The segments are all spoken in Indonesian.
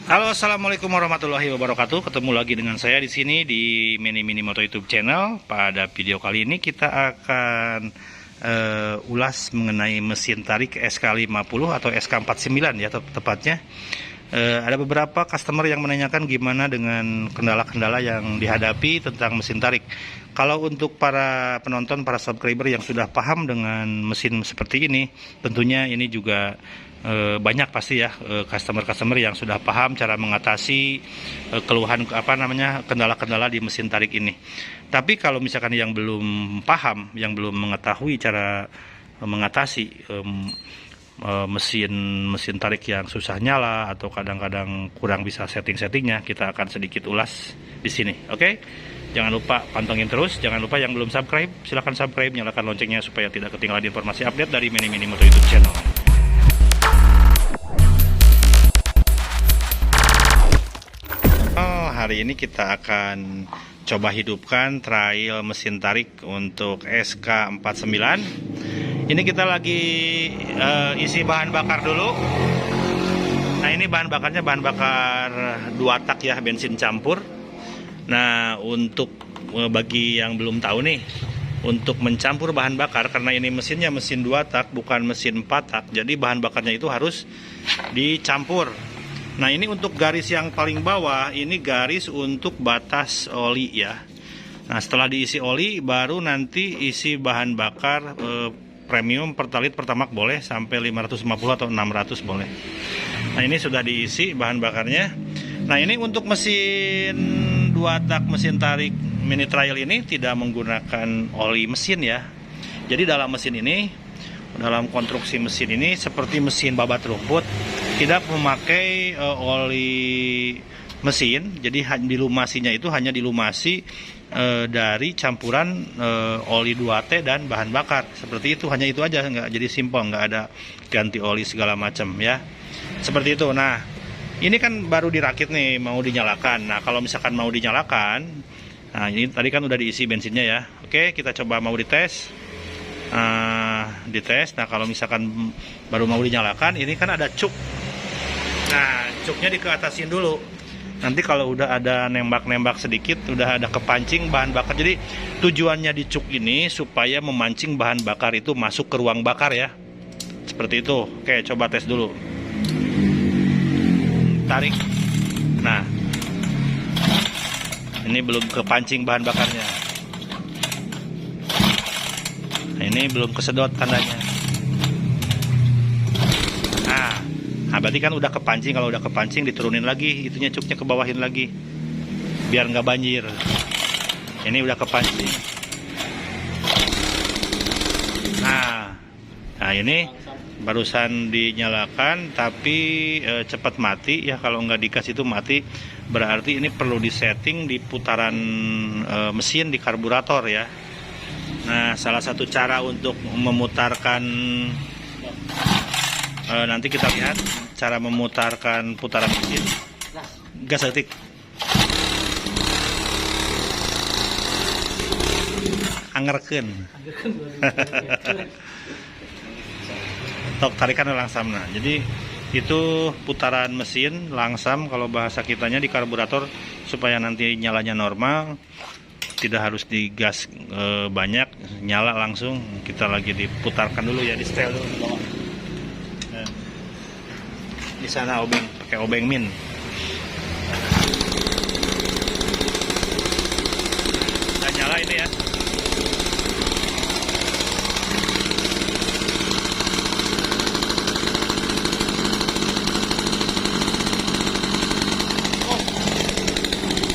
Halo, assalamualaikum warahmatullahi wabarakatuh. Ketemu lagi dengan saya di sini di Mini Moto YouTube channel. Pada video kali ini kita akan ulas mengenai mesin tarik SK50 atau SK49 ya tepatnya. Ada beberapa customer yang menanyakan gimana dengan kendala-kendala yang dihadapi tentang mesin tarik. Kalau untuk para penonton, para subscriber yang sudah paham dengan mesin seperti ini, tentunya ini juga banyak pasti ya customer-customer yang sudah paham cara mengatasi keluhan kendala-kendala di mesin tarik ini. Tapi kalau misalkan yang belum paham, yang belum mengetahui cara mengatasi mesin tarik yang susah nyala atau kadang-kadang kurang bisa setting-settingnya, kita akan sedikit ulas di sini. Oke? Jangan lupa pantengin terus. Jangan lupa yang belum subscribe, silahkan subscribe, nyalakan loncengnya supaya tidak ketinggalan informasi update dari Mini Moto YouTube channel. Hari ini kita akan coba hidupkan trial mesin tarik untuk SK49. Ini kita lagi isi bahan bakar dulu. Nah, ini bahan bakarnya bahan bakar 2 tak ya, bensin campur. Nah, untuk bagi yang belum tahu nih, untuk mencampur bahan bakar, karena ini mesinnya mesin 2 tak bukan mesin 4 tak, jadi bahan bakarnya itu harus dicampur. Nah, ini untuk garis yang paling bawah, ini garis untuk batas oli ya. Nah, setelah diisi oli, baru nanti isi bahan bakar premium, Pertalite, Pertamax boleh, sampai 550 atau 600 boleh. Nah, ini sudah diisi bahan bakarnya. Nah, ini untuk mesin 2 tak mesin tarik mini trial ini tidak menggunakan oli mesin ya. Jadi dalam mesin ini, dalam konstruksi mesin ini seperti mesin babat rumput, tidak memakai oli mesin. Jadi dilumasinya itu hanya dilumasi dari campuran oli 2T dan bahan bakar. Seperti itu, hanya itu aja, nggak jadi simpel, nggak ada ganti oli segala macam ya. Seperti itu. Nah, ini kan baru dirakit nih, mau dinyalakan. Nah, kalau misalkan mau dinyalakan, nah ini tadi kan udah diisi bensinnya ya. Oke, kita coba mau dites. Dites. Nah, kalau misalkan baru mau dinyalakan, ini kan ada cuk. Nah, cuknya dikeatasin dulu. Nanti kalau udah ada nembak-nembak sedikit, udah ada kepancing bahan bakar. Jadi tujuannya di cuk ini supaya memancing bahan bakar itu masuk ke ruang bakar ya. Seperti itu. Oke, coba tes dulu. Tarik. Nah, ini belum kepancing bahan bakarnya. Nah, ini belum kesedot tandanya. Nah, berarti kan udah kepancing. Kalau udah kepancing, diturunin lagi, itunya cuknya kebawahin lagi, biar nggak banjir. Ini udah kepancing. Nah ini barusan dinyalakan, tapi cepat mati ya. Kalau nggak dikasih itu mati, berarti ini perlu disetting di putaran mesin di karburator ya. Nah, salah satu cara untuk memutarkan, nanti kita lihat cara memutarkan putaran mesin. Gas detik. Angerkeun. Tok tarikan langsam. Nah, jadi itu putaran mesin langsam kalau bahasa kitanya di karburator, supaya nanti nyalanya normal, tidak harus digas banyak, nyala langsung. Kita lagi diputarkan dulu ya, di setel dulu di bawah. Nah, di sana obeng, pakai obeng min. Udah nyala ini ya.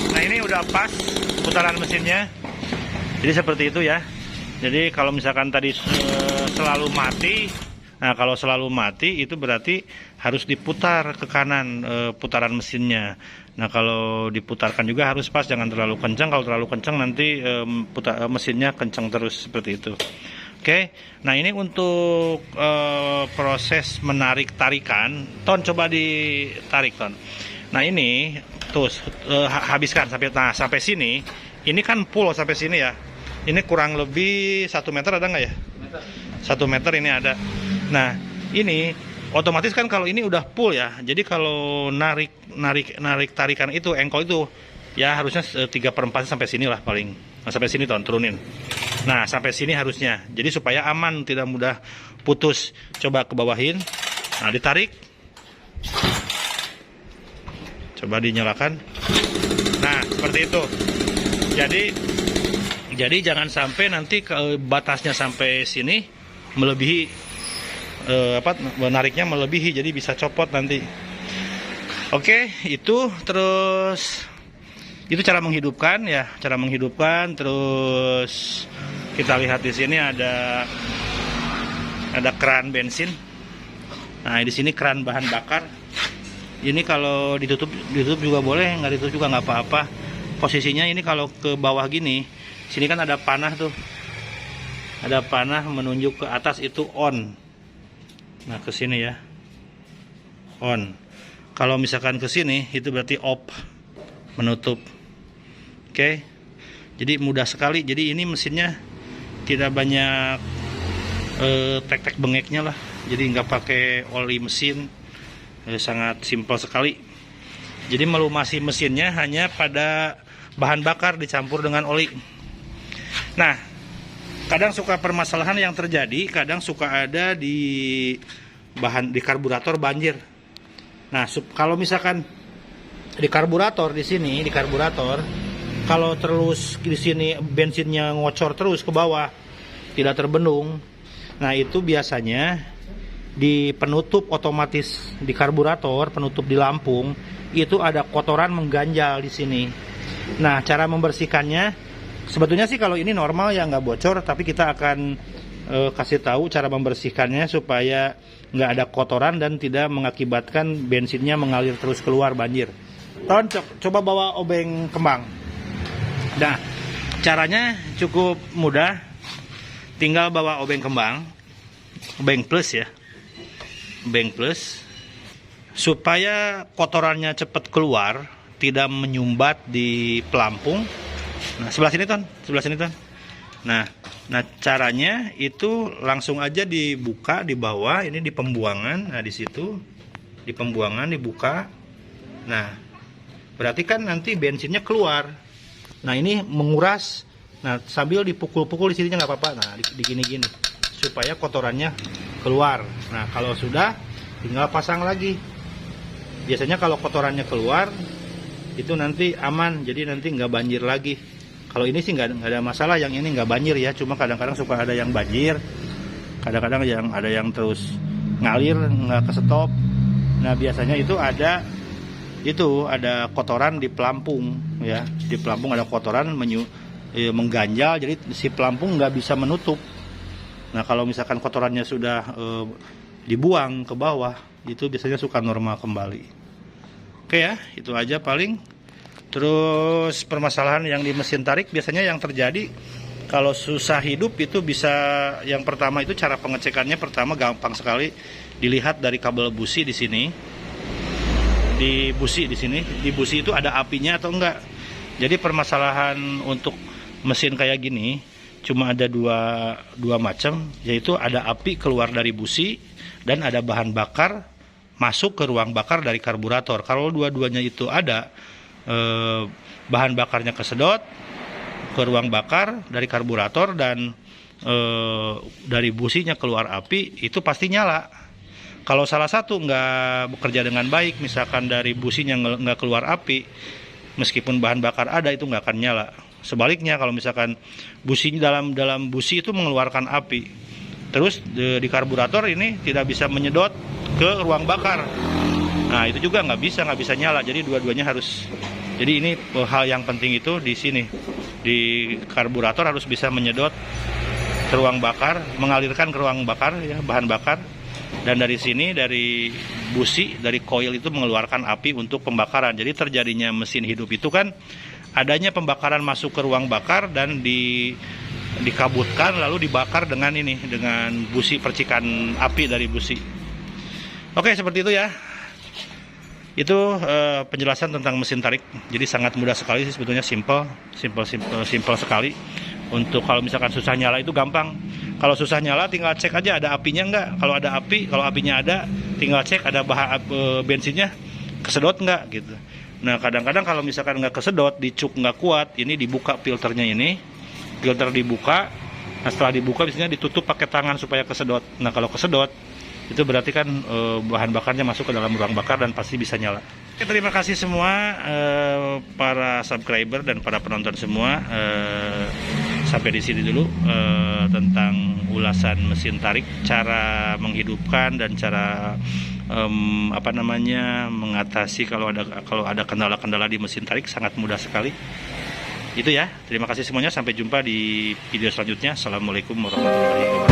Nah, ini udah pas putaran mesinnya. Jadi seperti itu ya. Jadi kalau misalkan tadi selalu mati, nah kalau selalu mati itu berarti harus diputar ke kanan putaran mesinnya. Nah, kalau diputarkan juga harus pas, jangan terlalu kencang. Kalau terlalu kencang nanti mesinnya kencang terus, seperti itu. Oke. Nah, ini untuk proses menarik tarikan. Ton, coba ditarik, Ton. Nah, ini tuh habiskan sampai sini. Ini kan full sampai sini ya. Ini kurang lebih 1 meter ada nggak ya? 1 meter ini ada. Nah, ini otomatis kan kalau ini udah full ya. Jadi kalau narik tarikan itu engkol itu ya harusnya 3/4 sampai sini lah paling. Nah, sampai sini turunin. Nah, sampai sini harusnya. Jadi supaya aman, tidak mudah putus. Coba ke bawahin. Nah, ditarik. Coba dinyalakan. Nah, seperti itu. Jadi jangan sampai nanti ke batasnya sampai sini melebihi menariknya melebihi, jadi bisa copot nanti. Oke, itu terus itu cara menghidupkan ya, cara menghidupkan. Terus kita lihat di sini ada keran bensin. Nah, di sini keran bahan bakar. Ini kalau ditutup juga boleh, nggak ditutup juga nggak apa-apa. Posisinya ini kalau ke bawah gini, sini kan ada panah tuh. Ada panah menunjuk ke atas, itu on. Nah, ke sini ya. On. Kalau misalkan ke sini itu berarti off, menutup. Oke. Jadi mudah sekali. Jadi ini mesinnya tidak banyak tek-tek bengeknya lah. Jadi nggak pakai oli mesin. Sangat simpel sekali. Jadi melumasi mesinnya hanya pada bahan bakar dicampur dengan oli. Nah, kadang suka permasalahan yang terjadi, kadang suka ada di karburator banjir. Nah, kalau misalkan di karburator kalau terus di sini bensinnya ngocor terus ke bawah, tidak terbendung. Nah, itu biasanya di penutup otomatis di karburator, penutup di lampung, itu ada kotoran mengganjal di sini. Nah, cara membersihkannya sebetulnya sih kalau ini normal ya, nggak bocor, tapi kita akan kasih tahu cara membersihkannya supaya nggak ada kotoran dan tidak mengakibatkan bensinnya mengalir terus keluar banjir. Coba bawa obeng kembang. Nah, caranya cukup mudah, tinggal bawa obeng kembang, obeng plus ya, obeng plus, supaya kotorannya cepat keluar, tidak menyumbat di pelampung. Nah, sebelah sini Ton. Nah, caranya itu langsung aja dibuka di bawah, ini di pembuangan. Nah, di situ di pembuangan dibuka. Nah, berarti kan nanti bensinnya keluar. Nah, ini menguras. Nah, sambil dipukul-pukul di sininya nggak apa-apa. Nah, di gini-gini supaya kotorannya keluar. Nah, kalau sudah tinggal pasang lagi. Biasanya kalau kotorannya keluar itu nanti aman, jadi nanti nggak banjir lagi. Kalau ini sih nggak ada masalah, yang ini nggak banjir ya, cuma kadang-kadang suka ada yang banjir, kadang-kadang ada yang terus ngalir nggak kesetop. Nah, biasanya itu ada kotoran di pelampung ya, di pelampung ada kotoran mengganjal, jadi si pelampung nggak bisa menutup. Nah, kalau misalkan kotorannya sudah dibuang ke bawah, itu biasanya suka normal kembali. Oke ya, itu aja paling. Terus permasalahan yang di mesin tarik biasanya yang terjadi kalau susah hidup itu bisa, yang pertama itu cara pengecekannya pertama gampang sekali, dilihat dari kabel busi di sini. Di busi itu ada apinya atau enggak. Jadi permasalahan untuk mesin kayak gini cuma ada dua macam, yaitu ada api keluar dari busi dan ada bahan bakar masuk ke ruang bakar dari karburator. Kalau dua-duanya itu ada, bahan bakarnya kesedot ke ruang bakar dari karburator dan dari businya keluar api, itu pasti nyala. Kalau salah satu nggak bekerja dengan baik, misalkan dari businya nggak keluar api, meskipun bahan bakar ada, itu nggak akan nyala. Sebaliknya kalau misalkan businya dalam busi itu mengeluarkan api, terus di karburator ini tidak bisa menyedot ke ruang bakar, nah itu juga nggak bisa nyala. Jadi dua-duanya harus. Jadi ini hal yang penting itu di sini, di karburator harus bisa menyedot ke ruang bakar, mengalirkan ke ruang bakar ya, bahan bakar, dan dari sini dari busi, dari koil itu mengeluarkan api untuk pembakaran. Jadi terjadinya mesin hidup itu kan adanya pembakaran masuk ke ruang bakar dan dikabutkan lalu dibakar dengan busi, percikan api dari busi. Oke, seperti itu ya. Itu penjelasan tentang mesin tarik. Jadi sangat mudah sekali sih sebetulnya, simple sekali. Untuk kalau misalkan susah nyala itu gampang. Kalau susah nyala tinggal cek aja ada apinya enggak. Kalau ada api, kalau apinya ada, tinggal cek ada bensinnya kesedot nggak gitu. Nah kadang-kadang kalau misalkan nggak kesedot, dicuk nggak kuat, ini dibuka filternya, ini filter dibuka. Nah setelah dibuka biasanya ditutup pakai tangan supaya kesedot. Nah kalau kesedot itu berarti kan bahan bakarnya masuk ke dalam ruang bakar dan pasti bisa nyala. Oke, terima kasih semua para subscriber dan para penonton semua. Sampai di sini dulu tentang ulasan mesin tarik, cara menghidupkan dan cara mengatasi kalau ada kendala-kendala di mesin tarik, sangat mudah sekali. Itu ya. Terima kasih semuanya, sampai jumpa di video selanjutnya. Assalamualaikum warahmatullahi wabarakatuh.